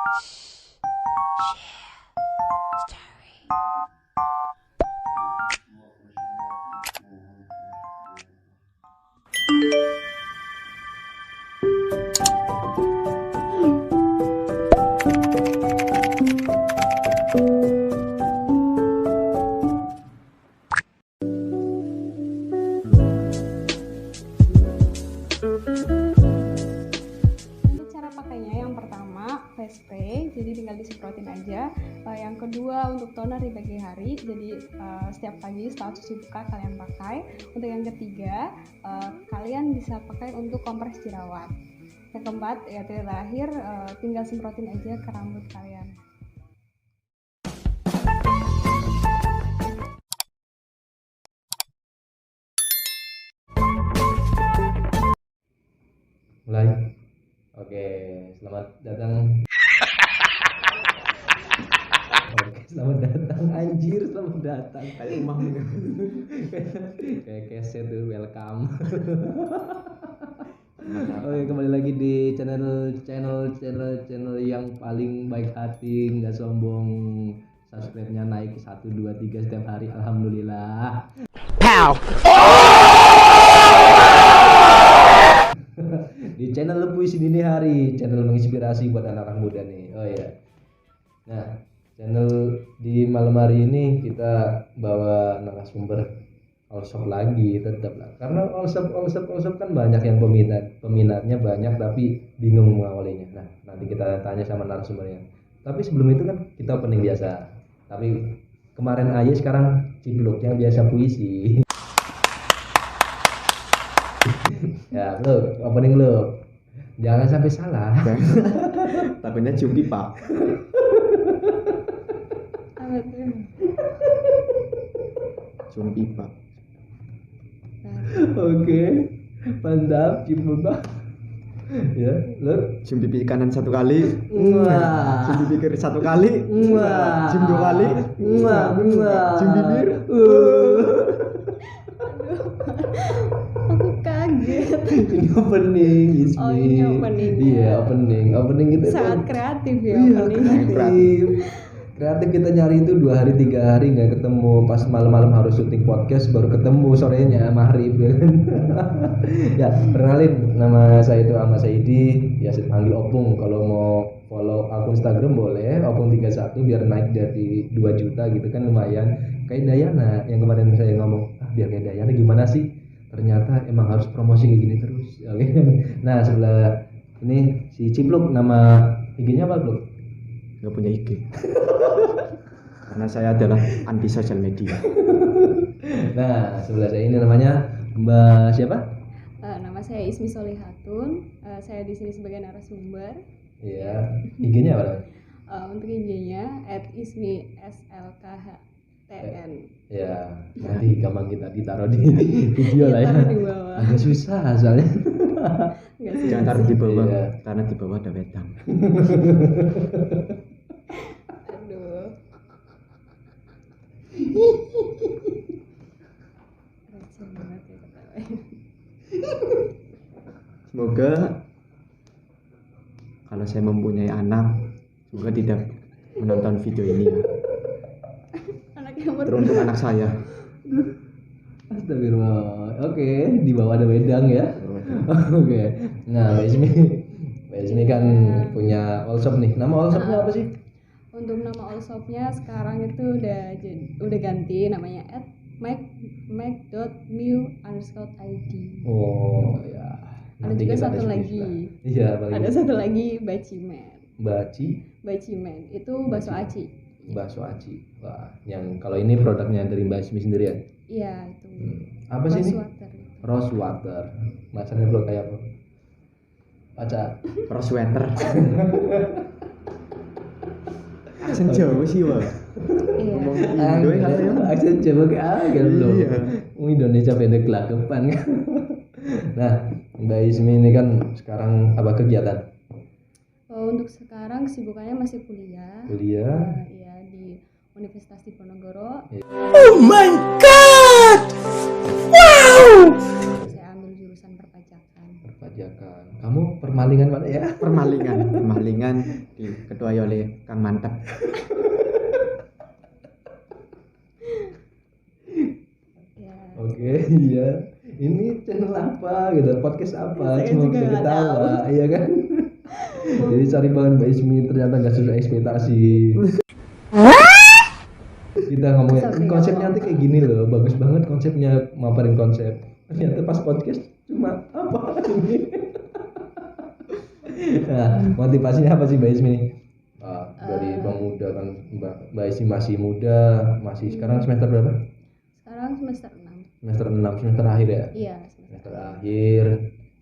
Cara pakainya yang pertama face spray, jadi tinggal disemprotin aja. Yang kedua untuk toner di pagi hari, jadi setiap pagi setelah cuci muka kalian pakai. Untuk yang ketiga kalian bisa pakai untuk kompres jerawat. Yang keempat ya terakhir tinggal semprotin aja ke rambut kalian. Mulai. Oke, selamat datang. Oke, selamat datang anjir, selamat datang. Kayak rumah gitu. Kayak keset tuh, welcome. Oke, kembali lagi di channel yang paling baik hati, nggak sombong. Subscribe-nya naik 1, 2, 3 setiap hari, alhamdulillah. Di channel Puisi Dini Hari, channel menginspirasi buat anak-anak muda nih. Oh iya. Nah, channel di malam hari ini kita bawa narasumber Allshop lagi tetap lah. Karena Allshop kan banyak yang peminatnya banyak tapi bingung mengawalinya. Nah, nanti kita tanya sama narasumbernya. Tapi sebelum itu kan kita opening biasa. Tapi kemarin aja sekarang Ciblok yang biasa puisi. Ya, lo opening lo. Jangan sampai salah. Takutnya cium pipa. Cium pipa. Oke. Mantap, cium pipa. Ya, lo Cium pipi kanan 1 kali. Wah. Cium pipi kiri 1 kali. Wah. Cium 2 kali. Wah. Cium bibir. Aku kaget. Ini opening, Ismi. Oh, ini opening. Iya, opening itu Sangat kreatif ya iya, opening. kreatif kita nyari itu 2 hari 3 hari nggak ketemu, pas malam-malam harus syuting podcast baru ketemu sorenya maghrib ya kan. Ya, perkenalin nama saya itu Ahmad Saidi, ya panggil Opung. Kalau mau follow akun Instagram boleh Opung31 biar naik dari 2 juta gitu kan, lumayan. Kayak Dayana yang kemarin saya ngomong, biar kayak Dayana gimana sih? Ternyata emang harus promosi kayak gini terus. Oke. Nah, sebelah ini si Cipluk, nama IG-nya apa, Pluk? Gak punya IG. Karena saya adalah anti sosial media. Nah, sebelah saya ini namanya Mbak siapa? Nama saya Ismi Solihatun. Saya di sini sebagai narasumber. Iya. IG-nya apa? Untuk IG-nya @ismi_slkhtn. Ya, nanti gampang kita ditaruh di video lah ya. Taruh di bawah. Agak susah soalnya. Nggak sih, Jangan taruh di bawah, Iya. karena di bawah ada wedang. Aduh. Receh banget ya ketawain. Semoga kalau saya mempunyai anak, semoga tidak menonton video ini ya. Anak yang Teruntuk anak saya. Astagfirullah. Oke, di bawah ada wedang ya. Oke. Nah, Mbak Ismi kan punya Allshop nih. Nama Allshopnya apa sih? Untuk nama Allshopnya sekarang itu udah ganti namanya @make.new_id. Oh ya. Ada Nanti juga kita satu diskusi lagi. lah. Iya, Ada satu lagi Bacimen. Bacimen itu bakso aci. Bakso aci. Wah, yang kalau ini produknya dari Mbak Ismi sendiri ya? Iya itu. Apa sih ini? Rosewater. Rose water. Macamnya bro kayak apa? Pacar. Rose sweater. Aksen Jawa sih, Wak. Iya. Ngomong Indo ya katanya. Aksen Jawa kayak apa lo? Iya. Indonesia beda kelakuan kan. Nah, Mbak Ismi ini kan sekarang apa kegiatan? Untuk sekarang kesibukannya masih kuliah. Kuliah. Iya di Universitas Diponegoro. Oh my god. Wow. Saya ambil jurusan perpajakan. dikerjakan. Kamu permalingan mana ya? Permalingan diketuai oleh Kang Mantap. Ya. Oke, iya. Ini channel apa gitu, podcast apa? Saya Cuma juga bisa nggak ketawa, iya kan? Jadi cari bahan Mbak Ismi ternyata nggak sesuai ekspektasi. Kita ngomongin Sorry, konsepnya apa-apa. nanti kayak gini loh, bagus banget konsepnya, maparin konsep. Ternyata pas podcast cuma apa ini? Nah, motivasinya apa sih Mbak Ismi? Dari Bang Muda kan, Mbak Ismi masih muda, masih sekarang semester berapa? Sekarang semester 6. Semester 6, semester akhir ya? Iya, Semester akhir,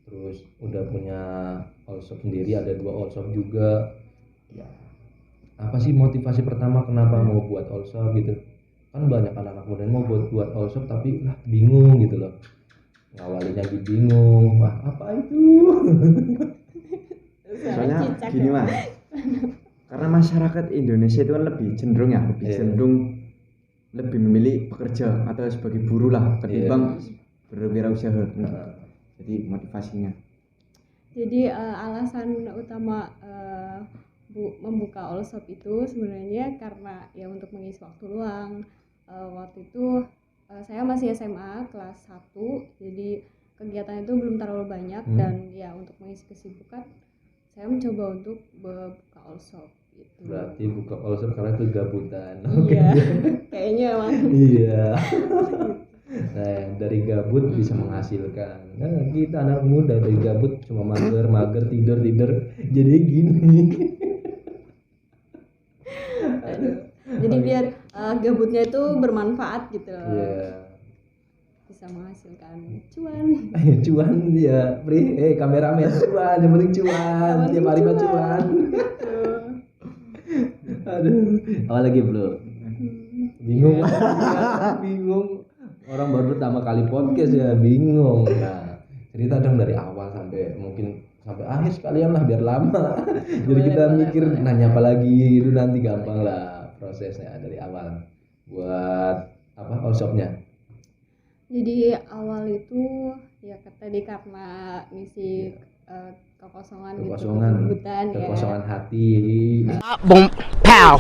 terus udah punya all shop sendiri, ada 2 all shop juga. Ya, apa sih motivasi pertama kenapa mau buat all shop gitu? Kan banyak anak-anak muda yang mau buat all shop tapi bingung gitu loh. Ngawalinya bingung, wah apa itu? Soalnya Cicak gini ya. Mas. Karena masyarakat Indonesia itu kan lebih cenderung ya, lebih memilih bekerja atau sebagai buruh lah ketimbang berwirausaha. Jadi motivasinya. Jadi alasan utama membuka all shop itu sebenarnya karena ya untuk mengisi waktu luang. Waktu itu saya masih SMA kelas 1, jadi kegiatan itu belum terlalu banyak dan ya untuk mengisi kesibukan saya mencoba untuk buka all shop gitu. Berarti buka all shop karena kegabutan. Iya, kayaknya emang. Iya. Nah, dari gabut bisa menghasilkan. Nah, kita anak muda dari gabut cuma mager tidur jadi gini. Jadi biar gabutnya itu bermanfaat gitu. Iya. Bisa menghasilkan cuan. Cuan ya, kameramen cuan, yang penting cuan, tiap hari mah cuan. Aduh, lagi belum. Bingung, bingung. Orang baru pertama kali podcast ya bingung. Nah, cerita dong dari awal sampai mungkin sampai akhir sekalian lah biar lama. Jadi kita mikir nanya apa lagi itu nanti gampang lah prosesnya dari awal buat apa all shopnya. Jadi awal itu ya tadi karena ngisi kekosongan gitu, kebutuhan ya. Kekosongan hati. Boom, pow.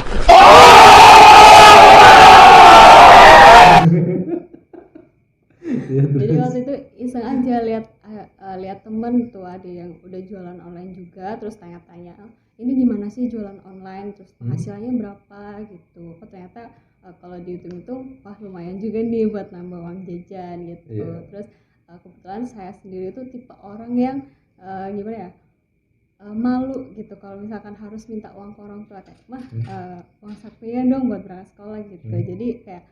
Jadi waktu itu iseng aja lihat temen tuh ada yang udah jualan online juga, terus tanya-tanya ini gimana sih jualan online, terus hasilnya berapa gitu. Oh ternyata kalau dihitung-hitung wah lumayan juga nih buat nambah uang jajan gitu. Terus kebetulan saya sendiri tuh tipe orang yang gimana ya, malu gitu kalau misalkan harus minta uang ke orang tua, kayak uang sakunya dong buat berangkat sekolah gitu. Jadi kayak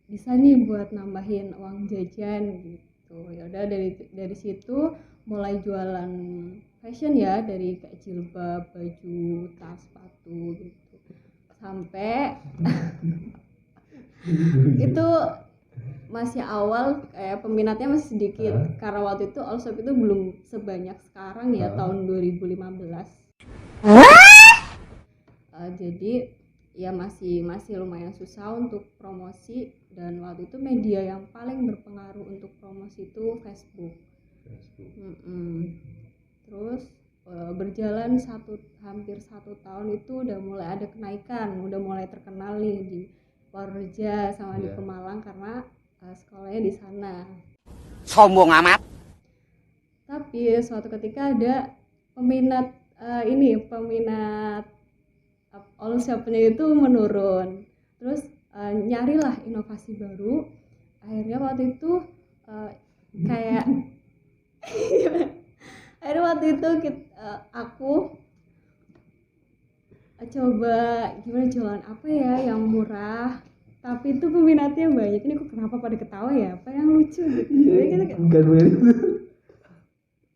bisa nih buat nambahin uang jajan gitu. Ya udah dari situ mulai jualan fashion ya, dari kayak jilbab, baju, tas, sepatu gitu. Sampai itu masih awal, kayak peminatnya masih sedikit karena waktu itu all shop itu belum sebanyak sekarang ya, tahun 2015. Jadi ya masih lumayan susah untuk promosi, dan waktu itu media yang paling berpengaruh untuk promosi itu Facebook. Terus berjalan hampir satu tahun itu udah mulai ada kenaikan, udah mulai terkenal nih di Purworejo sama di Pemalang karena sekolahnya di sana. Sombong amat. Tapi suatu ketika ada peminat all shop-nya itu menurun. Terus nyarilah inovasi baru. Akhirnya waktu itu aku coba gimana jualan apa ya yang murah tapi itu peminatnya banyak. Ini kok kenapa pada ketawa ya, apa yang lucu gitu. Bukan begitu.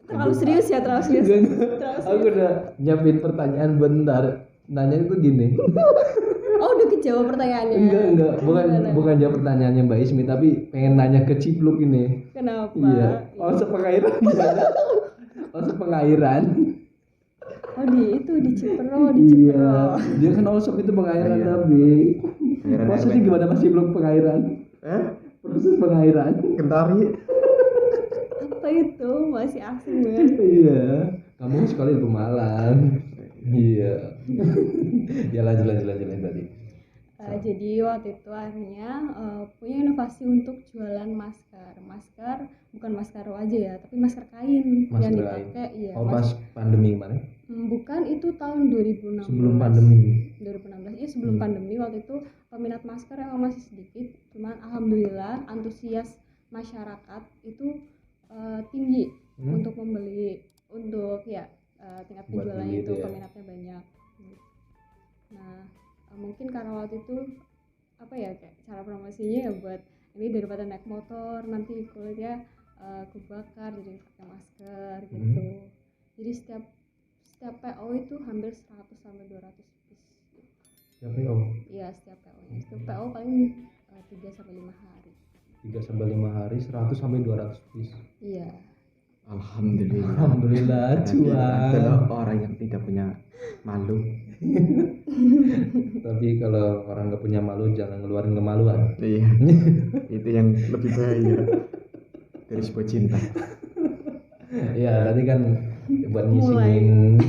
Terlalu serius. Aku udah nyiapin pertanyaan bentar. Nanya itu gini. Oh udah kejawab pertanyaannya? Enggak, bukan jawab pertanyaannya Mbak Ismi, tapi pengen nanya ke Cipluk ini. Kenapa? Iya. Olsop pengairan gimana? Olsop pengairan. Oh di Cipero. Iya. Dia kan olsop itu pengairan tapi. Prosesnya gimana Mas Cipluk pengairan? Proses pengairan. Kentari. Apa itu masih asing banget. Iya, kamu sekali di Pemalang. Iya. Ya lanjut tadi. Jadi waktu itu akhirnya punya inovasi untuk jualan masker bukan masker aja ya, tapi masker kain yang Masker kain. dipakai. Iya. Oh pas pandemi kemarin? Bukan, itu tahun 2016. Sebelum pandemi. 2016, iya sebelum pandemi. Waktu itu peminat masker emang masih sedikit, cuman alhamdulillah antusias masyarakat itu tinggi untuk membeli, untuk tingkat Buat penjualannya beli itu itu ya. peminatnya banyak. Nah mungkin karena waktu itu kayak cara promosinya ya buat ini, daripada naik motor nanti kulitnya kebakar, jadi pakai masker gitu. Jadi setiap PO itu hampir 100 sampai 200 piece. Setiap PO? Iya, setiap PO. Setiap PO paling 3 sampai 5 hari. 3 sampai 5 hari 100 sampai 200 piece. Iya. Alhamdulillah cuan. Adalah orang yang tidak punya malu. Tapi kalau orang nggak punya malu jangan ngeluarin kemaluan. Iya. Itu yang lebih bahaya dari sebuah cinta. Iya, tadi kan buat ngisingin.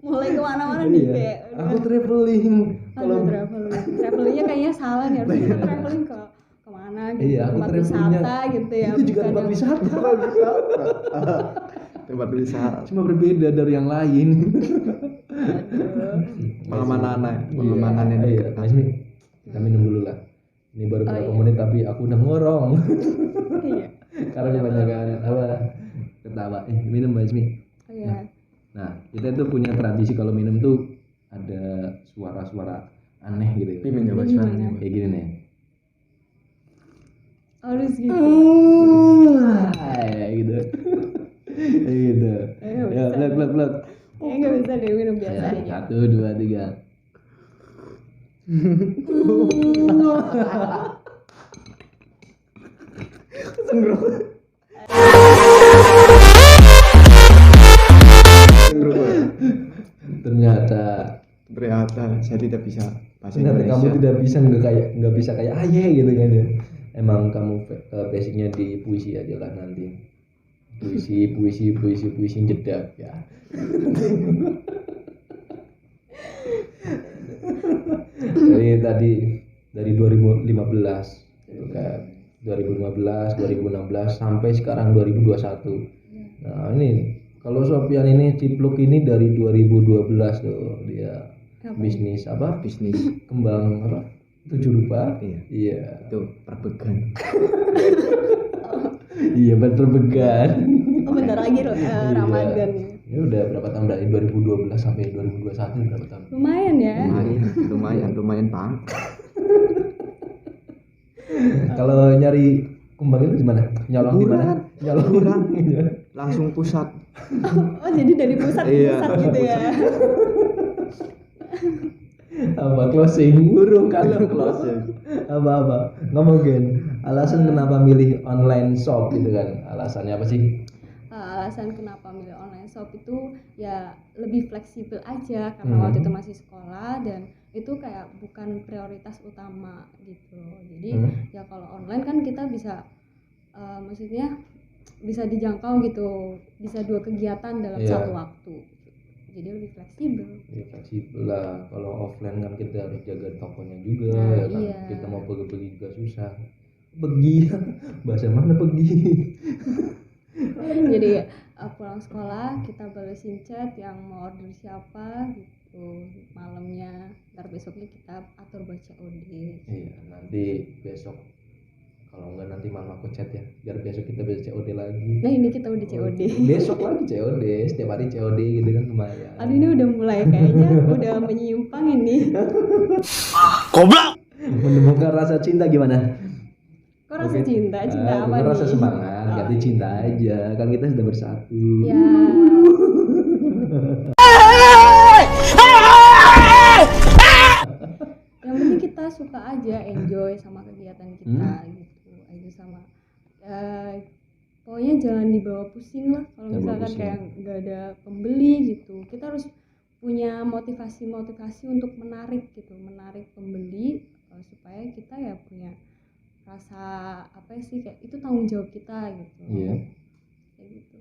Mulai kemana-mana nih kayak. Aku traveling. Kalau travelingnya kayaknya salah nih, harusnya kita traveling ke kemana gitu, Iya, aku tempat travelingnya wisata gitu ya. itu juga tempat wisata. Tempat wisata. Cuma berbeda dari yang lain. Pengamanan yang iya. Mas Mi, kita minum dulu lah. Ini baru berapa menit tapi aku udah ngorong. Iya. Karena kebanyakan ketawa. Minum Mas Mi. Oh iya. Nah, kita tuh punya tradisi kalau minum tuh ada suara-suara aneh gitu. Pimin coba suaranya. Kayak gini nih. Harus gitu. Kayak gitu. Gitu. Ya, blok. Kayaknya nggak bisa deh minum biasa aja. 1, 2, 3. Ternyata saya tidak bisa bahasa Ternyata Indonesia. kamu tidak bisa nggak bisa kayak aye gitu kan ya. Emang kamu basicnya di puisi aja lah nanti. Puisi jedak ya. Jadi tadi dari 2015 itu kan 2015, 2016 sampai sekarang 2021. Nah, ini kalau Sofian ini Cipluk ini dari 2012 tuh dia bisnis kembang 7 rupa. Iya. Itu perbegan. Iya, berbegan. Oh bentar lagi loh Ramadan. Ya udah berapa tahun dari 2012 sampai 2021 berapa tahun? Lumayan ya. Lumayan Pak. Kalau nyari kembang itu gimana? Nyolong di mana? Nyolong. Langsung pusat. Oh jadi dari pusat ke pusat gitu ya. Apa closing burung kalau Closing. apa ngomongin alasan kenapa milih online shop gitu kan, alasannya apa sih? Alasan kenapa milih online shop itu ya lebih fleksibel aja karena waktu itu masih sekolah dan itu kayak bukan prioritas utama gitu. Jadi ya kalau online kan kita bisa maksudnya bisa dijangkau gitu, bisa 2 kegiatan dalam satu waktu. Jadi lebih fleksibel. Ya fleksibel lah. Kalau offline kan kita harus jaga tokonya juga, ya kan. Iya. Kita mau pergi juga susah. Pergi, bahasa mana pergi? Jadi pulang sekolah kita balesin chat yang mau order siapa gitu malamnya. Ntar besoknya kita atur buat COD. Iya, nanti besok kalau enggak nanti malam aku chat ya, biar besok kita bisa COD lagi. Nah ini kita udah COD. Besok lagi COD, setiap hari COD gitu kan lumayan. Aduh ini udah mulai kayaknya udah menyimpang ini. Goblok. Menemukan rasa cinta gimana? Kok rasa cinta apa nih? Rasa semangat, ganti cinta aja. Kan kita sudah bersatu. Ya. Yang penting kita suka aja, enjoy sama kegiatan kita gitu, aja sama. Pokoknya jangan dibawa pusing lah kalau misalkan kayak nggak ada pembeli gitu. Kita harus punya motivasi untuk menarik pembeli supaya kita ya punya rasa apa sih kayak itu tanggung jawab kita gitu. Iya. Ya gitu.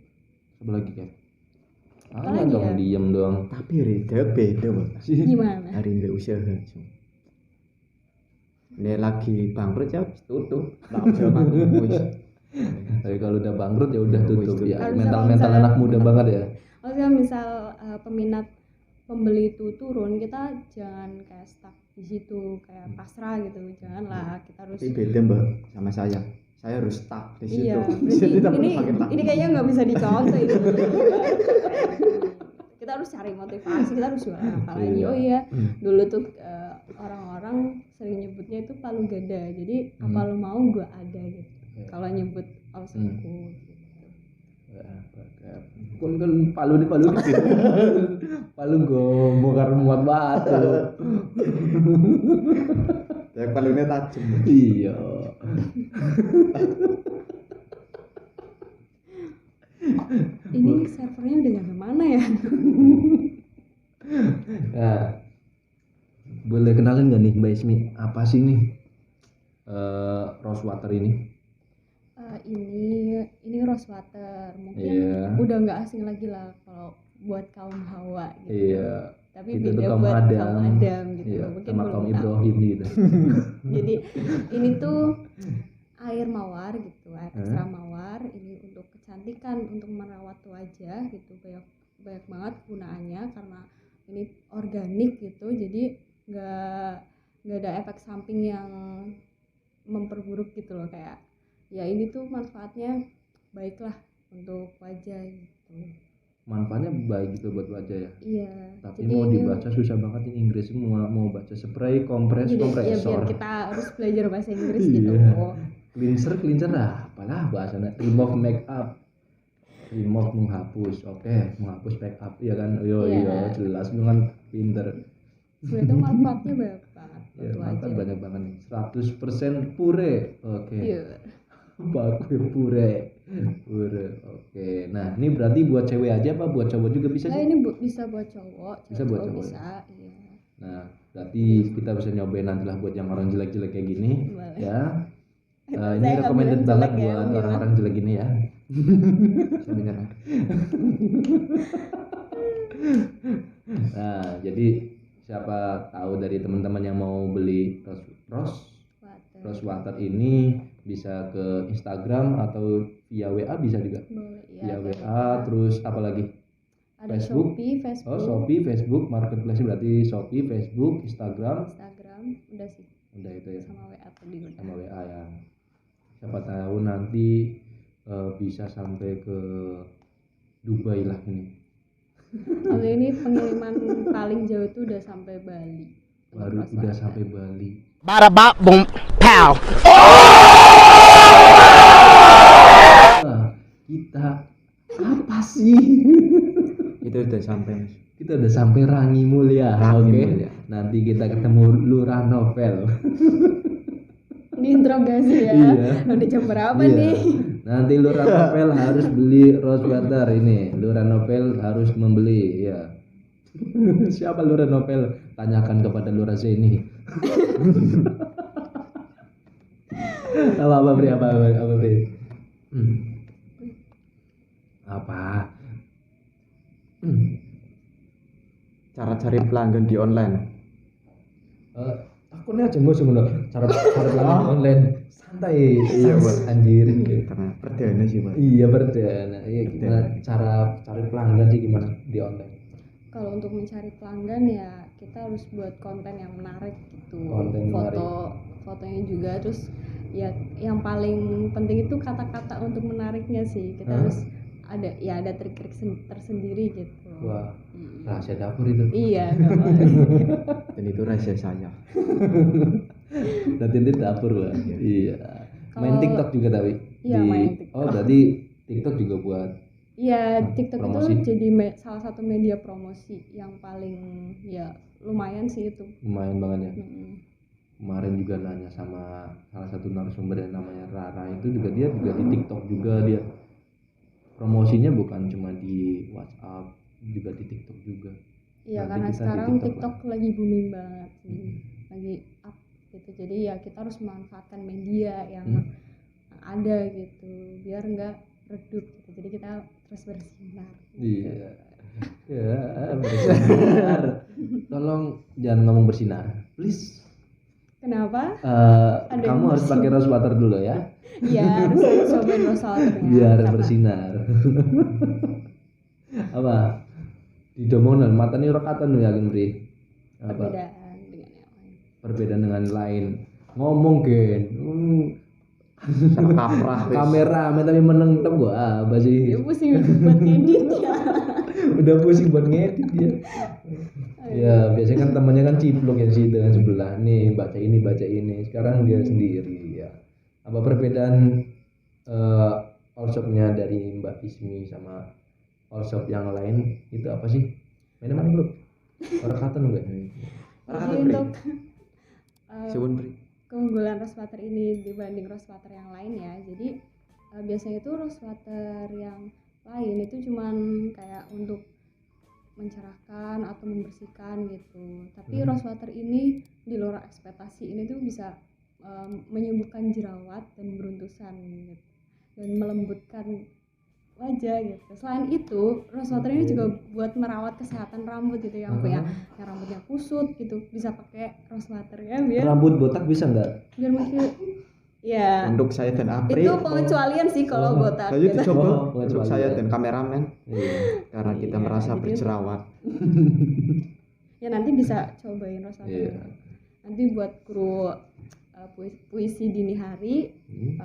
Apa lagi kan? Apalagi Dong ya? diem doang. Tapi dia beda Pak. Gimana? Hari ini usaha. Ini lagi bangkrut ya tutup. Tak usah mati wis. Tapi kalau udah bangkrut ya udah tutup ya. Harusnya Mental kalau misalnya- anak muda banget ya. Maksudnya misal peminat pembeli itu turun, kita jangan kayak stuck di situ kayak pasrah gitu, janganlah, kita harus Tapi beda Mbak sama saya. Saya harus stuck di situ. iya. Jadi tak Berarti pakai tak. ini kayaknya nggak bisa dicontoh ini. Kita harus cari motivasi, kita harus jualan apa lagi. Iya. Oh iya, dulu tuh orang-orang sering nyebutnya itu palu gada. Jadi apa lu mau gua ada gitu. Kalau nyebut alasanku gitu. Kan palu di palu gue bongkar muat batu. Ya palunya tajam. Iya. Ini servernya udah nyampe mana ya? Nah, boleh kenalin nggak nih Mbak Ismi? Apa sih nih rose water ini? Ini rose water, mungkin Iya. udah nggak asing lagi lah kalau buat kaum Hawa gitu. Iya. Tapi Itu tuh beda kaum buat Adam. kaum Adam gitu. Iya, Mungkin sama belum kaum tahu. Ibrahim gitu. Jadi ini tuh air mawar gitu, air ekstra mawar. Ini untuk kecantikan, untuk merawat wajah gitu. Banyak banget gunaannya karena ini organik gitu. Jadi nggak ada efek samping yang memperburuk gitu loh, kayak ya ini tuh manfaatnya baik lah untuk wajah gitu. Manfaatnya baik gitu buat wajah ya. Iya. Tapi jadi mau ini- dibaca susah banget ini Inggris semua. Mau baca spray, kompres, jadi ya biar kompresor. kita harus belajar bahasa Inggris gitu. Iya. Cleanser lah, apalah bahasanya. Remove makeup, remove menghapus, oke, menghapus makeup ya kan, Iya. iya jelas dengan pinter. Sebenarnya tuh manfaatnya banyak banget Ya, buat manfaat wajah. banyak banget nih. 100% pure, oke. Iya. Bagus pure, oke. Nah ini berarti buat cewek aja apa buat cowok juga bisa Nah sih? ini bisa buat cowok, Bisa buat cowok cowok, bisa, iya. Nah berarti kita bisa nyobain nantilah buat yang orang jelek-jelek kayak gini, Boleh. ya. Ini Saya nggak recommended bilang banget jelek ya, buat bilang. orang-orang jelek gini ya. Saya menyerah. Nah, jadi siapa tahu dari teman-teman yang mau beli rose water ini bisa ke Instagram atau via WA bisa juga. Boleh Via ya. WA terus apa lagi? Ada Facebook. Shopee, Facebook, Oh, Shopee, Facebook, marketplace berarti Shopee, Facebook, Instagram. Instagram, udah sih, Udah itu ya. sama WA tadi udah. Sama WA ya. Siapa tahu nanti bisa sampai ke Dubai lah ini. Kalau ini pengiriman paling jauh itu udah sampai Bali. Baru Rose udah water. sampai Bali. Bada bop boom pow. Nah, kita apa sih? Itu udah sampai Mas. Kita udah sampai Rangi Mulia. Rangi Oke. Mulia. Nanti kita ketemu Lurah Novel. Diinterogasi ya. Iya. Udah jam berapa Iya. nih? Nanti Lurah Novel harus beli rose water ini. Lurah Novel harus membeli ya. Siapa Lurah Novel? Tanyakan kepada Lurah Zeni. apa Bri? Apa? Cara cari pelanggan di online. Akunnya aja mau sebenarnya cara pelanggan online santai. Iya, Bang. Anjir. Karena perdana sih Pak. Iya berdana. Iya gimana cara cari pelanggan sih gimana di online? Kalau untuk mencari pelanggan ya kita harus buat konten yang menarik gitu. Konten menarik. Fotonya juga, terus ya yang paling penting itu kata-kata untuk menariknya sih. Kita harus ada trik-trik tersendiri gitu. Wah, rahasia dapur itu. Iya, nggak boleh. Dan itu rahasia saya. Nanti di dapur lah. Iya. Main Kalau- TikTok juga tapi. Iya, main TikTok. Oh berarti TikTok juga buat. Iya, TikTok Promosi. itu jadi salah satu media promosi yang paling ya lumayan sih itu. Lumayan banget ya. Mm-mm. Kemarin juga nanya sama salah satu narasumber yang namanya Rara itu juga dia juga di TikTok juga dia promosinya bukan cuma di WhatsApp juga di TikTok juga. Iya, Nanti karena kita di sekarang TikTok TikTok lagi booming banget sih. Lagi up gitu. Jadi ya kita harus memanfaatkan media yang ada gitu biar nggak redup gitu. Jadi kita terus bersinar. Iya. Ya, bersinar. Tolong jangan ngomong bersinar, please. Kenapa? Ada Kamu yang harus pakai rose water dulu ya, Iya, harus cobain rose waternya. biar Kenapa? bersinar. Apa? Di domonan mata nih rokatan lu yakin Bri? Apa? Perbedaan dengan yang lain. Perbedaan dengan lain. Ngomong Gen. Kaprah wis. Kamera tapi meneng tem gua apa sih? Ya pusing buat ngedit ya. Udah pusing buat ngedit dia. Ya biasanya kan temannya kan cipluk ya sih dengan sebelah nih baca ini. Sekarang dia sendiri ya. Apa perbedaan all shopnya dari Mbak Ismi sama all shop yang lain itu apa sih? Mainnya mana bro? Rekatan enggak? Jadi untuk Siwun Pri. keunggulan rose water ini dibanding rose water yang lain ya. Jadi biasanya itu rose water yang lain itu cuman kayak untuk mencerahkan atau membersihkan gitu. Tapi rose water ini di luar ekspektasi ini tuh bisa menyembuhkan jerawat dan beruntusan gitu. Dan melembutkan wajah gitu. Selain itu, rose water ini juga buat merawat kesehatan rambut gitu yang punya yang rambutnya kusut gitu. Bisa pakai rose water ya biar Rambut botak bisa nggak? mungkin ya. Untuk saya dan Apri. Itu pengecualian sih kalau botak. Saya gitu. dicoba Oh, untuk pengecualian. saya dan kameramen Iya. karena kita Iya, merasa jadi- berjerawat. Ya nanti bisa cobain rose water. Iya. Nanti buat kru puisi dini hari Hmm.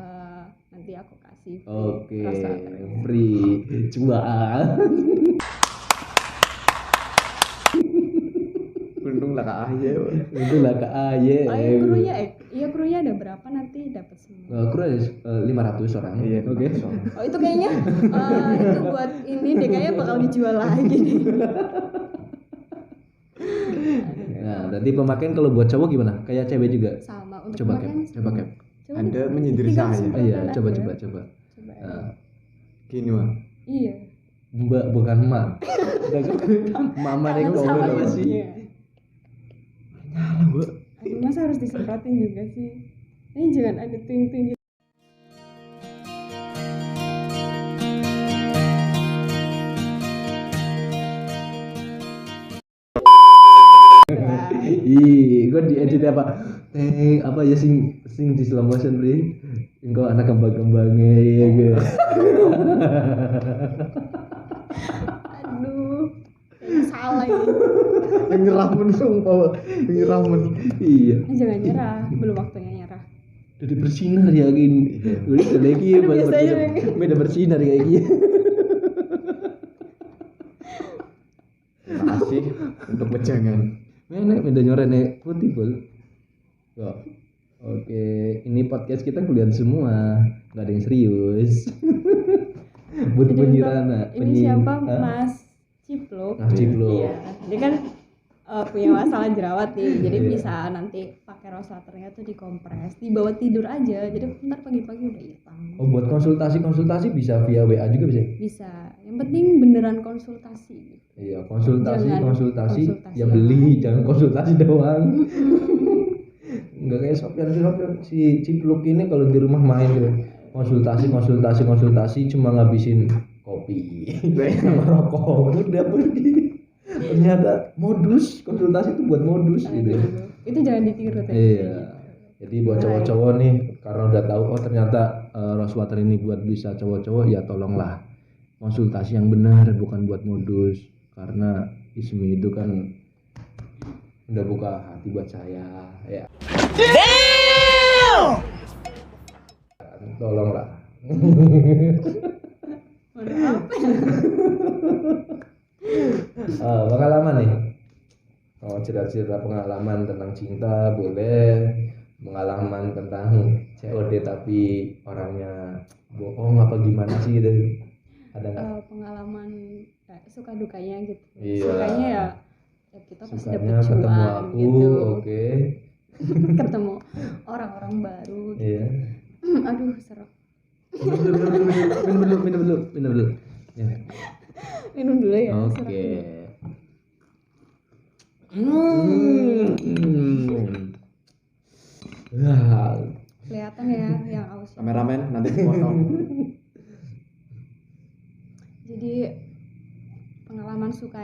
nanti aku kasih Oke, rose water. free cuan. Untung lah Kak Aye. Itu lah Kak Aye. Oh iya krunya, iya krunya ada berapa nanti dapat semua. Kru ada 500 orang. Iya, Oke. Oh itu kayaknya itu buat ini deh kayaknya bakal dijual lagi deh. Nah, nanti pemakaian kalau buat cowok gimana? Kayak cewek juga. Sama untuk Coba Cap, pemakaian coba Cap. coba Anda deh. menyindir Tinggal saya. semprotan Iya, aja. coba. Coba. Nah, Gini mah. Iya. Mbak bukan Mak. Mama nih Kangen kau sama apa sih? ibunya. Aduh, masa harus disemprotin juga sih? Ini jangan ada ting-ting gitu. Ih, gue diedit apa? Apa ya sing di slow motion Bri? Engkau anak kembang-kembangnya ya guys. Aduh, kayaknya salah ini. Yang nyeramun sumpah. Yang nyeramun. Iya. Jangan nyerah, belum waktunya nyerah. Udah bersinar ya gini. Udah lagi Aduh, biasanya beda bersinar kayak gini. Terima kasih untuk wejangan. Menek beda nyorene putih bol. Yo. Oke, ini podcast kita kuliah semua, nggak ada yang serius. Buat Jadi penyirana. untuk ini siapa? Mas Cipluk. Mas Cipluk. Iya, dia kan punya masalah jerawat nih, jadi Iya. bisa nanti pakai rose waternya tuh dikompres, dibawa tidur aja, jadi ntar pagi-pagi udah hitam. Oh, buat konsultasi bisa via WA juga bisa. Bisa, yang penting beneran konsultasi. Iya, konsultasi Jangan konsultasi yang beli, jangan konsultasi doang. Enggak kayak Sofian si Cipluk ini kalau di rumah main tuh konsultasi cuma ngabisin kopi sama rokok udah pergi. Ternyata modus konsultasi itu buat modus gitu. Aduh, itu jangan ditiru tuh. Iya. Jadi buat cowok-cowok nih karena udah tahu oh ternyata rose water ini buat bisa cowok-cowok ya tolonglah konsultasi yang benar bukan buat modus karena Ismi itu kan udah buka hati buat saya ya. Damn! Tolonglah. Pengalaman nih. Oh, cerita-cerita pengalaman tentang cinta boleh, pengalaman tentang COD tapi orangnya bohong apa gimana sih gitu. Ada nggak? Pengalaman suka dukanya gitu. Iya. Sukanya ya kita pasti Sukanya dapet ketemu cuan aku, gitu. oke. Ketemu orang-orang baru gitu. Iya. Aduh seru. Minum dulu. Ya. Minum dulu ya. Oke. seru. Wah, Kelihatan ya yang aus. Kameramen nanti dipotong.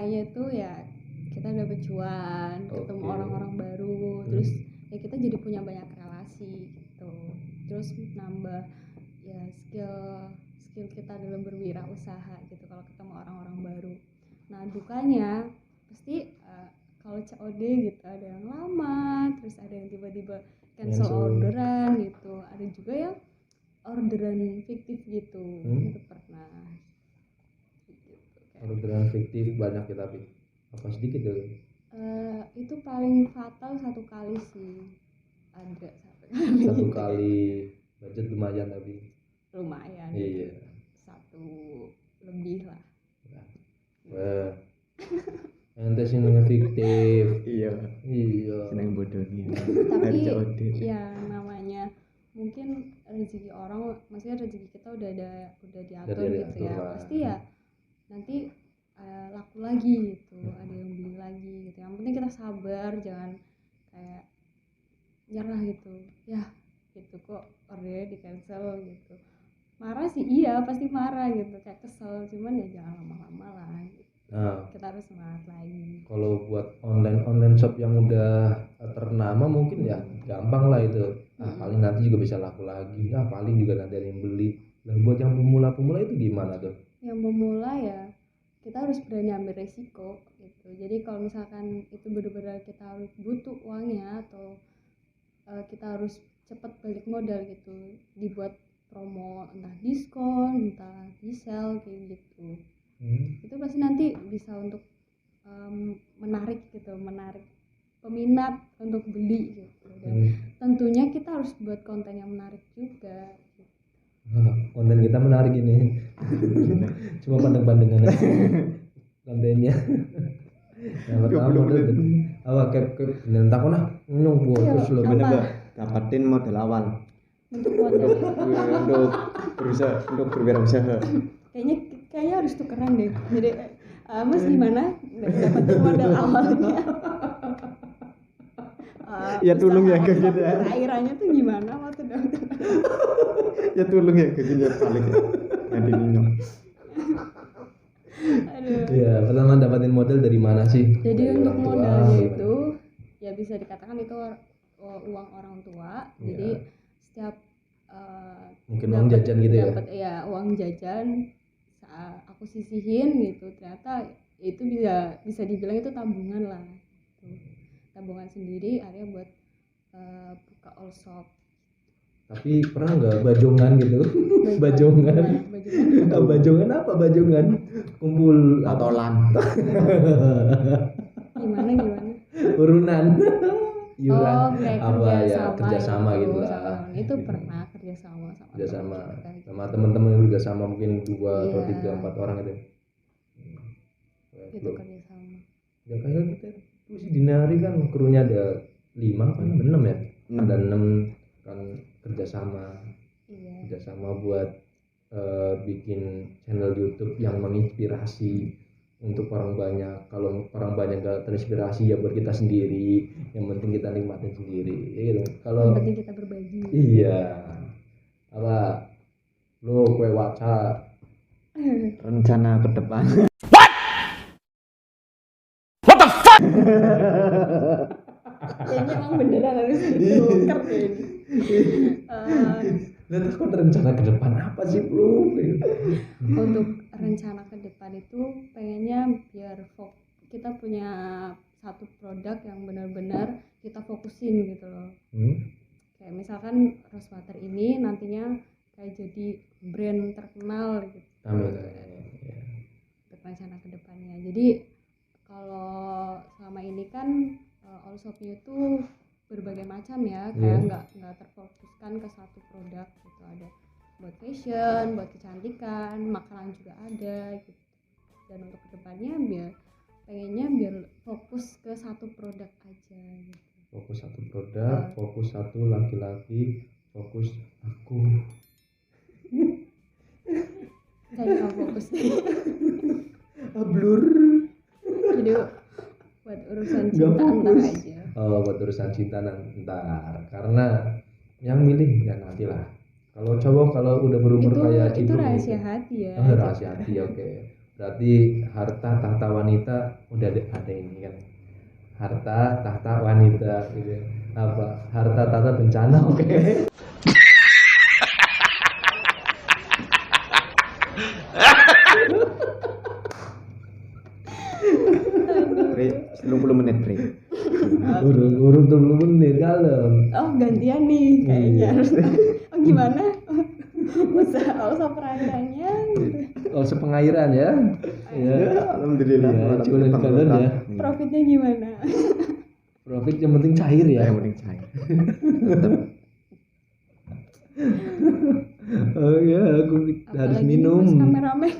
dukanya itu ya kita dapat cuan, ketemu Oke. orang-orang baru, terus ya kita jadi punya banyak relasi gitu, terus nambah ya skill kita dalam berwirausaha gitu kalau ketemu orang-orang baru. Nah dukanya pasti kalau COD gitu ada yang lama, terus ada yang tiba-tiba cancel orderan gitu, ada juga yang orderan fiktif gitu, itu pernah gitu. Orderan fiktif banyak ya tapi apa sedikit tuh? Itu paling fatal satu kali sih, ada Satu kali budget lumayan tapi lumayan, iya. satu lebih lah. Wah, ente sih fiktif. Iya. Iya. Seneng bodohnya. Tapi COD. ya namanya mungkin rezeki orang, maksudnya rezeki kita udah diatur Udah gitu ya, diatur lah. pasti ya nanti laku lagi gitu, ada yang beli lagi gitu. Yang penting kita sabar, jangan kayak nyerah gitu ya, gitu kok ordernya di cancel gitu. Marah sih iya, pasti marah gitu, kayak kesel, cuman ya jangan lama-lama lah gitu. Nah, Kita harus semangat lagi. kalau buat online shop yang udah ternama mungkin ya gampang lah itu. Paling nanti juga bisa laku lagi. Paling juga nanti ada yang beli. Nah, buat yang pemula itu gimana tuh? Yang pemula ya kita harus berani ambil resiko gitu. Jadi kalau misalkan itu benar-benar kita harus butuh uangnya atau kita harus cepat balik modal gitu, dibuat promo, entah diskon, entah di-sell kayak gitu. Itu pasti nanti bisa untuk menarik peminat untuk beli gitu. Dan tentunya kita harus buat konten yang menarik juga gitu. Konten kita menarik ini. Cuma pandang-pandangan aja kontennya. Yang pertama model apa cap dan takon nyung terus lo Dapatin modal awal Untuk modal untuk berwirausaha. kayaknya harus tukeran deh. Jadi Mas gimana dapat modal awalnya? Ya tolong ya kayak gitu ya. Cairannya tuh gimana waktu dapat? Ya tolong ya kayak gitu balik ya. Nanti minum. Aduh. Iya, pertama dapatin modal dari mana sih? Jadi Dari untuk orang tua, modalnya gimana? itu ya bisa dikatakan itu uang orang tua. Jadi setiap Mungkin uang jajan gitu ya? Dapat ya uang jajan saat aku sisihin gitu, ternyata itu bisa dibilang itu tabungan lah. Tabungan sendiri akhirnya buat buka all shop. Tapi pernah nggak bajongan gitu? Bajongan. Bajongan apa bajongan? Kumpul Tatolan. Gimana? urunan. Iuran Kayak apa ya kerjasama gitu sama lah. temen. Itu pernah kerjasama Kerjasama temen kita. sama teman-teman yang kerjasama mungkin 2 atau Iya. 3 4 orang itu. Itu kerjasama. Ya kayak kita mesti dinari kan krunya ada 5 kan 6 ya. Ada 6 kan kerjasama Iya. buat bikin channel YouTube yang menginspirasi untuk orang banyak. Kalau orang banyak gak terinspirasi ya buat kita sendiri, yang penting kita nikmatin sendiri ya gitu. Kalau Yang penting kita berbagi. iya apa lo kue waca Rencana ke depan. Kayaknya emang beneran harus ditukar ini. terus kok rencana ke depan apa sih bro? Untuk rencana ke depan itu pengennya biar kita punya satu produk yang benar-benar kita fokusin gitu loh. Kayak misalkan Rose Water ini nantinya kayak jadi brand terkenal gitu. Amin. Untuk rencana ke depannya. Jadi kalau selama ini kan all shopnya itu berbagai macam ya, kayak nggak terfokuskan ke satu produk gitu. Ada buat fashion, buat kecantikan, makanan juga ada gitu. Dan untuk kedepannya pengennya biar fokus ke satu produk aja gitu. Fokus satu produk, fokus satu laki-laki, fokus aku. Kayak nggak fokus deh. Blur. Jadi buat urusan cinta ntar aja. Buat urusan cinta ntar, karena yang milih ya nantilah. Kalau cowok kalau udah berumur kayak itu gitu rahasia hati ya. rahasia hati oke. Berarti harta tahta wanita udah ada ini kan. Harta tahta wanita gitu. Apa? Harta tahta bencana oke. Bre, 30 menit, Bre. Urung 20 menit kalem. Oh gantian nih kayaknya. Oh gimana? usaha peraganya gitu. Oh sepengairan ya. Ya. Alhamdulillah. Iya, jualan galon ya. Profitnya gimana? Profit yang penting cair ya. Yang penting cair. Oh ya, aku harus Apalagi minum. pas kameramen.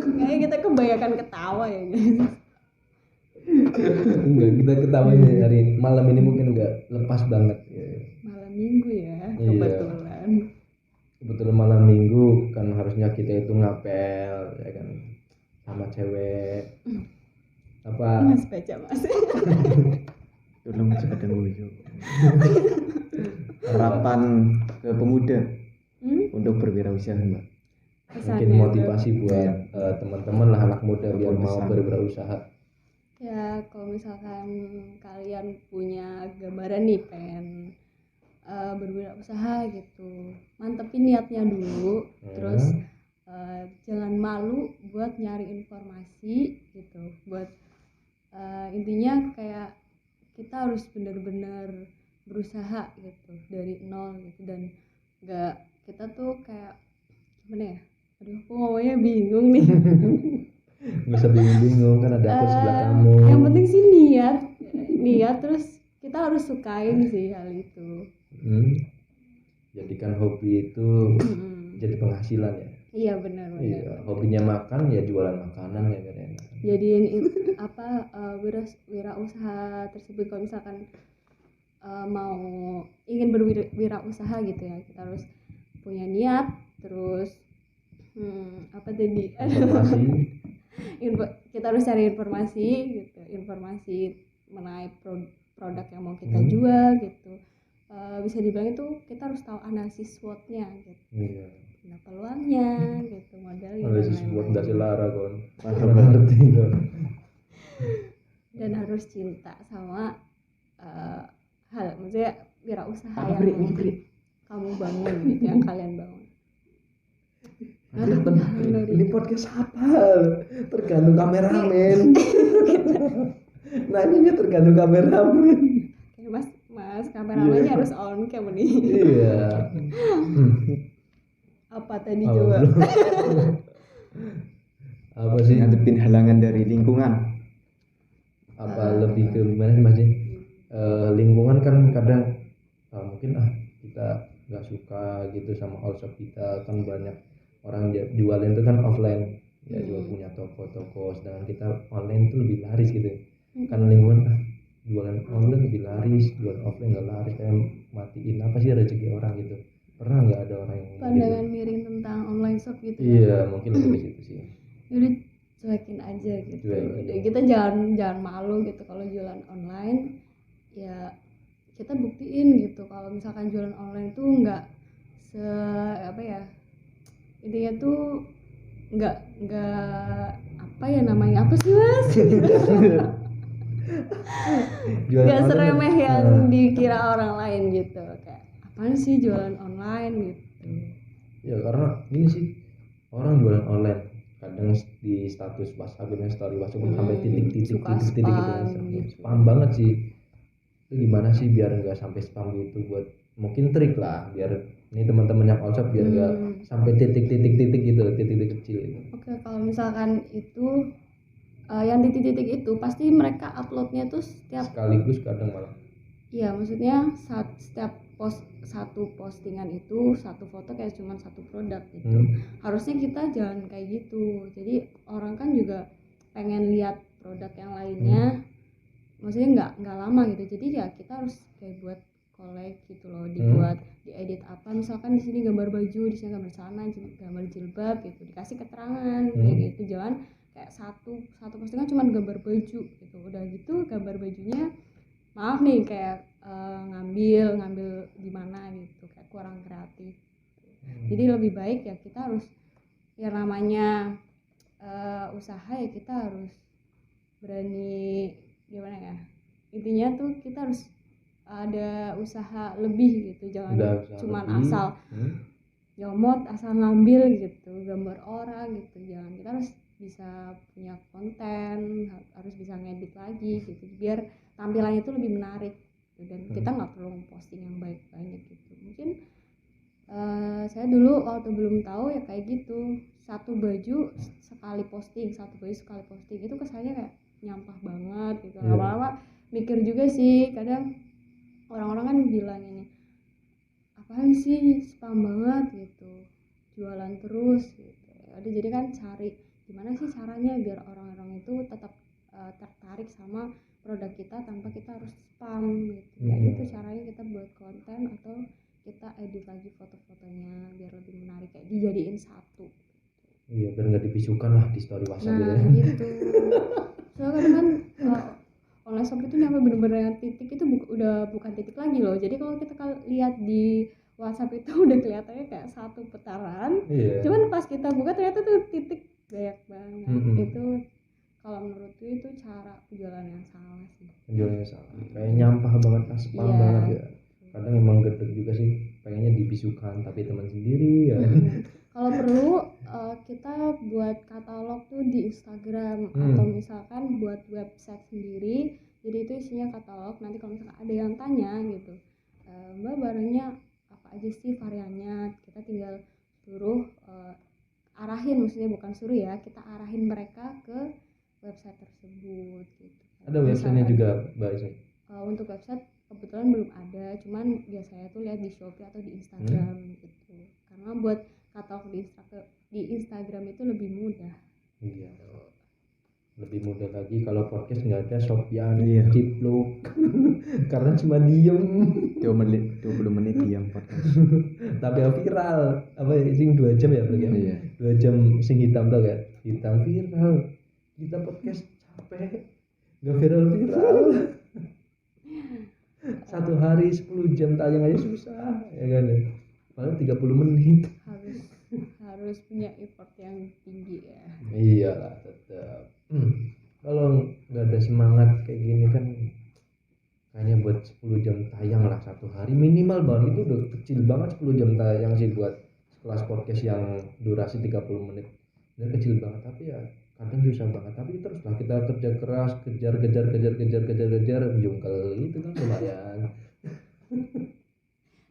Kayaknya kita kebanyakan ketawa ya guys. Enggak, kita ketawanya hari malam ini mungkin enggak lepas banget ya. Malam minggu ya, Iya. kebetulan. Kebetulan malam minggu kan harusnya kita itu ngapel ya kan sama cewek. Apa Mas baca mas. Tolong cepat guyu. Harapan ke pemuda untuk berwirausaha, Mbak. mungkin Pesannya motivasi buat teman-teman lah anak muda biar mau Pesan. berwirausaha. ya kalau misalkan kalian punya gambaran nih pengen berwirausaha gitu, mantepin niatnya dulu, terus jangan malu buat nyari informasi gitu, buat intinya kayak kita harus benar-benar berusaha gitu dari nol gitu, dan nggak kita tuh kayak gimana ya, aduh aku ngomongnya bingung nih. Nggak usah bingung-bingung kan ada aku sebelah kamu. Yang penting sih niat terus kita harus sukain sih hal itu. Jadikan hobi itu Mm-mm. jadi penghasilan ya. Iya benar. Iya, hobinya makan ya jualan makanan ya kan enak. Jadiin wirausaha tersebut, kalau misalkan mau ingin berwirausaha gitu ya, kita harus punya niat, terus apa tadi? Informasi. Kita harus cari informasi gitu, informasi mengenai produk yang mau kita jual gitu. Bisa dibilang itu kita harus tahu analisis SWOT-nya gitu. Iya. Nah, peluangnya gitu, modalnya dan Analisis buat lain-lain. dasar lara kon. Ngerti kon. Dan harus cinta sama hal, maksudnya wirausaha Apa, yang Bre? Bre? kamu bangun gitu, yang kalian bangun. Ini podcast apa? Tergantung kameramen. Nanya tergantung kameramen. Oke, mas kameramennya harus on cam nih. Iya. Apa tadi Oh, coba? belum. Apa sih? Ngadepin halangan dari lingkungan. Apa lebih ke gimana sih Mas? Lingkungan kan kadang mungkin kita nggak suka gitu sama outshop kita, kan banyak orang jualin itu kan offline ya, jual punya toko-toko, sedangkan kita online itu lebih laris gitu kan. Lingkungan jualan online lebih laris, jualan offline nggak laris, kayak matiin apa sih rezeki orang gitu. Pernah nggak ada orang yang Pandangan gitu? miring tentang online shop gitu. Iya, mungkin lebih ke situ sih. Udah cuekin aja gitu. Cuekin. Udah, kita jangan malu gitu kalau jualan online. Ya kita buktiin gitu kalau misalkan jualan online tuh nggak apa ya, intinya tuh nggak apa ya namanya, apa sih mas? Jualan Nggak online, seremeh yang dikira orang lain gitu, kayak apaan sih jualan online gitu. ya karena ini sih orang jualan online kadang di status WhatsApp dan story WhatsApp sampai titik suka gitu spam kan. gitu. Spam banget sih. Itu gimana sih biar nggak sampai spam gitu, buat mungkin trik lah biar ini teman-teman yang WhatsApp biar nggak sampai titik gitu, titik kecil itu. Oke, kalau misalkan itu yang titik-titik itu pasti mereka uploadnya tuh setiap, Sekaligus kadang malah. iya maksudnya setiap satu postingan itu satu foto kayak cuma satu produk gitu. Harusnya kita jangan kayak gitu, jadi orang kan juga pengen lihat produk yang lainnya, maksudnya nggak lama gitu. Jadi ya kita harus kayak buat collect gitu loh, dibuat diedit apa, misalkan di sini gambar baju, di sini gambar celana, gambar jilbab gitu, dikasih keterangan kayak gitu. Jangan kayak satu postingan cuma gambar baju gitu, udah gitu gambar bajunya maaf nih kayak ngambil di mana gitu, kayak kurang kreatif. Jadi lebih baik ya kita harus ya namanya usaha ya kita harus berani gimana ya, intinya tuh kita harus ada usaha lebih gitu, jangan cuman asal nyomot asal ngambil gitu gambar orang gitu, jangan. Kita harus bisa punya konten, harus bisa ngedit lagi gitu biar tampilannya itu lebih menarik gitu. Dan kita nggak perlu posting yang banyak gitu. Mungkin saya dulu waktu belum tahu ya kayak gitu, satu baju sekali posting itu kesannya kayak nyampah banget gitu. Lama-lama mikir juga sih, kadang orang-orang kan bilang ini apaan sih spam banget gitu, jualan terus gitu. Jadi kan cari gimana sih caranya biar orang-orang itu tetap tertarik sama produk kita tanpa kita harus spam gitu. Ya itu caranya kita buat konten atau kita edit lagi foto-fotonya biar lebih menarik, kayak dijadiin satu. Iya, biar nggak dibisukan lah di story WhatsApp gitu. Nah gitu. Soalnya kadang kan online shop itu nyampe bener-bener titik itu udah bukan titik lagi loh. Jadi kalau kita lihat di WhatsApp itu udah kelihatannya kayak satu putaran. Cuman pas kita buka ternyata tuh titik banyak banget. Itu kalau menurutku itu cara penjualan yang salah sih. Penjualan yang salah. Kayak nyampah banget, spam banget ya. Kadang emang gedeg juga sih, pengennya dibisukan tapi teman sendiri ya. Kalau perlu kita buat katalog tuh di Instagram atau misalkan buat website sendiri. Jadi itu isinya katalog. Nanti kalau misalkan ada yang tanya gitu, Mbak barangnya apa aja sih variannya, kita tinggal suruh arahin, maksudnya bukan suruh ya, kita arahin mereka ke website tersebut gitu. Ada websitenya juga Mbak Isai? Untuk website kebetulan belum ada, cuman biasanya tuh lihat di Shopee atau di Instagram gitu. Karena buat katalog di Instagram itu lebih mudah. Iya, lebih mudah lagi. Kalau podcast nggak ada Sopyan, Cipluk, karena cuma diem 20 menit diam podcast. Tapi yang viral apa sing 2 jam ya bagi? 2 jam sing hitam tuh kan, hitam viral. Kita podcast capek, nggak viral. Satu hari 10 jam tayang aja susah ya kan ya. Paling 30 menit. Harus punya effort yang tinggi ya. Iyalah tetap. Kalau nggak ada semangat kayak gini kan kayaknya buat 10 jam tayang lah satu hari minimal banget. Itu udah kecil banget 10 jam tayang sih buat kelas podcast yang durasi 30 menit. Ini kecil banget, tapi ya kadang susah banget. Tapi teruslah kita kerja keras, kejar jungkel itu kan lumayan.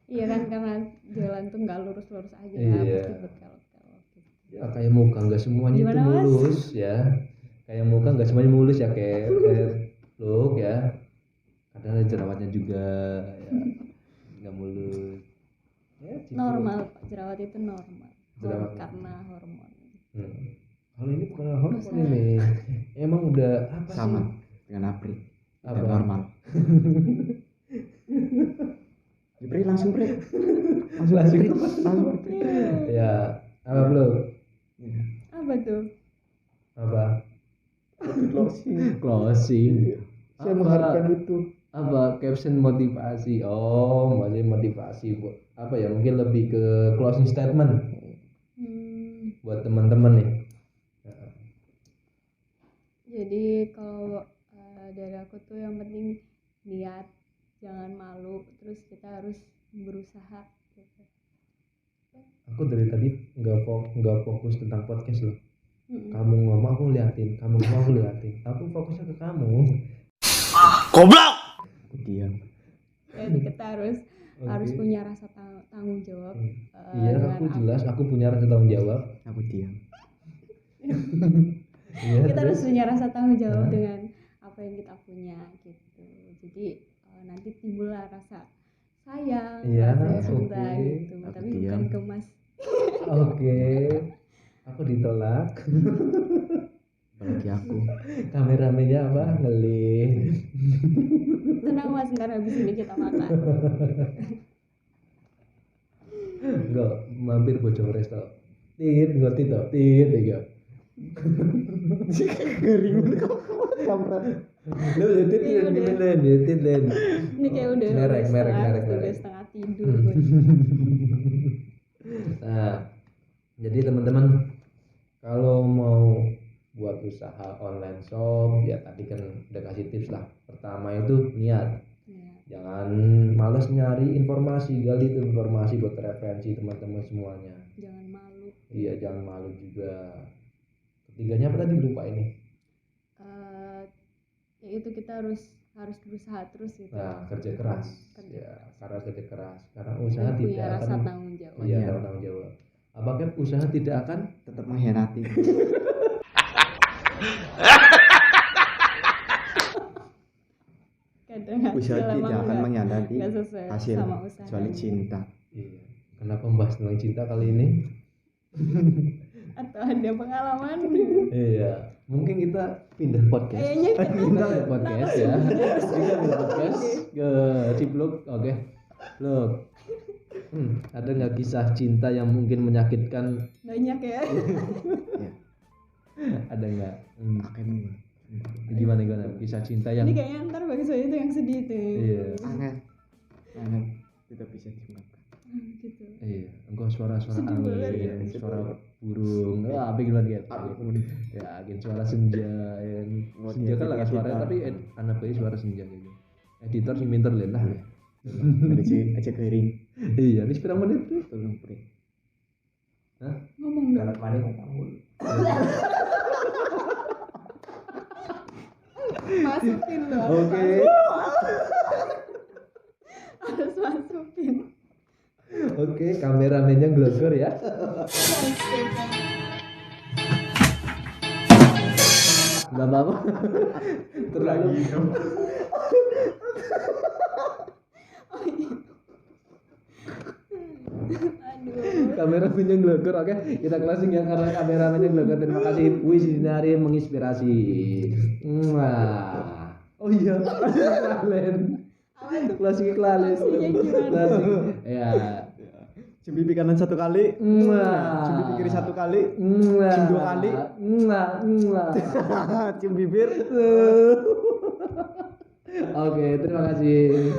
Iya kan, karena jalan tuh nggak lurus-lurus aja, pasti berkelok-kelok gitu. Ya kayak muka nggak semuanya itu mulus ya. Kayak muka nggak semuanya mulus ya, kayak look ya. Kadang ada jerawatnya juga ya. Nggak mulus. Ya, normal, jerawat itu normal. Jerawat karena hormon. Kalau ini bukan hormon ini. Emang udah apa sama sih? Dengan April. Apa? Normal. Pri langsung. Ya, apa belum? Apa tuh? Apa? Closing. Saya mengharapkan itu. Apa caption motivasi? Oh, maksudnya motivasi buat apa ya? Mungkin lebih ke closing statement buat teman-teman nih. Jadi kalau dari aku tuh yang penting niat, jangan malu, terus kita harus berusaha gitu. Aku dari tadi nggak fokus tentang podcast loh. Kamu ngomong aku liatin, kamu ngomong aku liatin. Aku fokusnya ke kamu. Goblok. Aku diam. Jadi kita harus punya rasa tanggung jawab. Iya, aku jelas aku punya rasa tanggung jawab. Aku diam. Iya, kita harus punya rasa tanggung jawab dengan apa yang kita punya gitu. Jadi nanti timbullah rasa sayang, rasa cinta gitu. Aku tapi diam. bukan kemas. Oke. Aku ditolak. Apalagi aku. Kameramennya apa? Ngelih. Tenang Mas, ntar habis ini kita makan. Enggak, mampir bojong resto. Tit, ngerti toh? Tit, ya. Garing kampret. Lu tit len. Ini kayak udah merek. setengah tidur. Nah, Nah, jadi teman-teman kalau mau buat usaha online shop ya tadi kan udah kasih tips lah. Pertama itu niat. Iya. Jangan males nyari informasi, gali itu informasi buat referensi teman-teman semuanya. Jangan malu. Iya, jangan malu juga. Ketiganya apa tadi lupa ini. Yaitu kita harus berusaha terus gitu. Nah, kerja keras. Kerja Ya, karena kerja keras. Karena usaha Dan punya tidak rasa akan tanggung jawab. iya, rasa tanggung jawab. Apakah usaha tidak akan Tetap mengkhianati. Kadang Usaha hasil tidak emang akan mengkhianati nggak sesuai hasil sama usaha. kecuali cinta. iya. Kenapa membahas tentang cinta kali ini? Atau ada pengalaman? Iya, mungkin kita pindah podcast. Kayaknya kita pindah podcast ya. Kita pindah podcast ke Cipluk. Oke. Look. Ada nggak kisah cinta yang mungkin menyakitkan? Banyak ya. Ya. Ada nggak? Akan Gimana kisah cinta yang Ini kayaknya ntar bagi saya itu yang sedih tuh. iya. aneh tidak bisa diungkapkan. Gitu. Iya, engkau suara-suara Sedih banget ya. angin, suara burung. Wah, apa gimana gitu? Ya, angin suara senja. Ya. Senja kan lah suara, tapi anak bayi suara senja gitu. Editor sing pinter lah. Aja kering. Iya, wis pirang menit tuh? Tolong prik. Hah? Ngomong dong. Masukin loh. Oke. Harus masukin. Oke, kameramennya glogor ya. Enggak apa-apa. Terlalu Aduh. kameramennya glogor. Oke, kita closing ya karena kameramennya glogor. Terima kasih Wis Dinari menginspirasi. Wah. Oh iya, klalen. Closing klalen. Closing. Ya. Cium pipi kanan 1 kali. Cium pipi kiri 1 kali. Cium 2 kali. Cium bibir. Oke, terima kasih.